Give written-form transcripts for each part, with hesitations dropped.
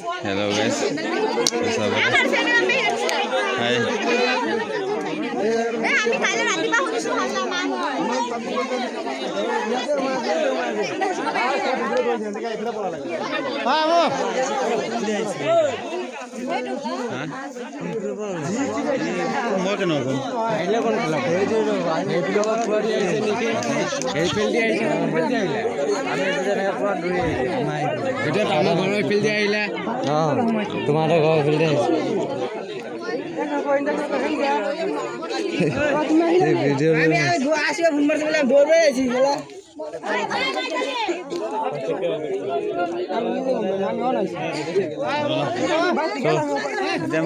Hello guys. Hi. মই কেন কম আহিলে কোন খেলা এইটো পুৱাৰি আছে নেকি এই ফিল্ডে আহিছে ফিল্ডে আহিলে আমি এজনে পুৱা দৌৰি এটা আমাৰ ঘৰৰ ফিল্ডে আহিলে তোমাৰ ঘৰৰ ফিল্ডে আহিছে এই ভিডিও আমি আসিও ফোন মাৰতে বলে দৌড়ে আইছি বলা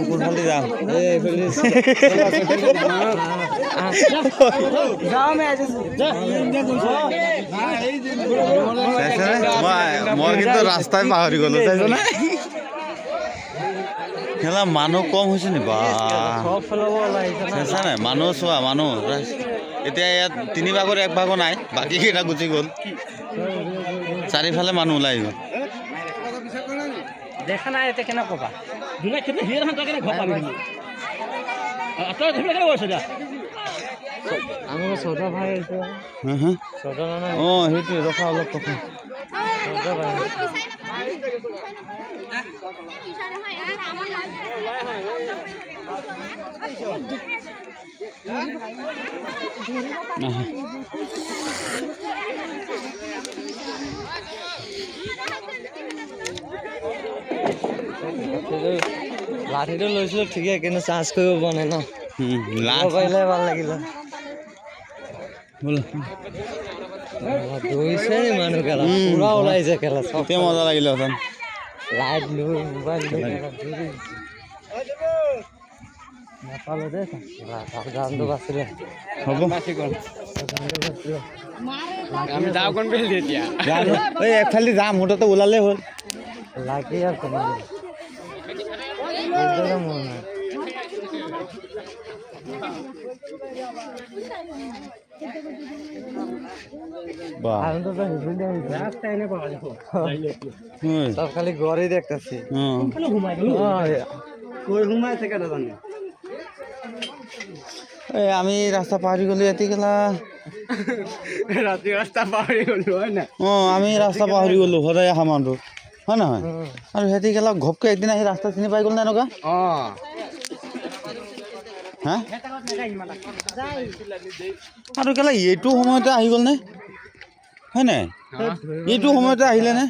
কোনফালে যাম মই কিন্তু ৰাস্তাই পাহৰি গলো চাইছ না খেলা মানুহ কম হৈছে নি বা নাই মানুহ চোৱা মানুহ এতিয়া ইয়াত 3 ভাগৰ 1 ভাগো নাই বাকী কেইটা গুচি গ'ল চাৰিফালে মানুহ ওলাই গ'ল দেখা নাই এতে কেনে কবা দুলাই খেতে হিৰ হান কেনে ঘৰ পাবি আতই ধুলে কেনে গৈছ যা আমাৰ সদা ভাই আছে সদা না হেতু ৰখা অলপ কথা সদা ভাই লাঠিটো লৈছিলো ঠিকে কিন্তু চাৰ্জ কৰিব পৰা নাই ন পাৰিলে ভাল লাগিলে দৌৰিছে নি মানুহ খেলা পুৰা ওলাইছে খেলা চবতে মজা লাগিলে হেতেন লাইট লৈ মোবাইল লৈ নাপালো দে গানটো বাছিলে হ'ব আমি যাওঁ কোন বেল এতিয়া এই একফালে যাম মুঠতে ওলালে হ'ল লাগি আছে খালি ঘরে দেখতেছি আমি রাস্তা পাহৰি গলো এতি গেলা ৰাতি ৰাস্তা পাহৰি গলো হয় না আমি ৰাস্তা পাহৰি গলো সদায় অহা মানুহ হয় নহয় আৰু সিহঁতি গেলা ঘপকে একদিন আহি ৰাস্তা চিনি পাই গ'ল না এনেকুৱা হা আৰু কেলা এইটো সময়তে আহি গ'ল নে হয় নাই এইটো সময়তে আহিলে নে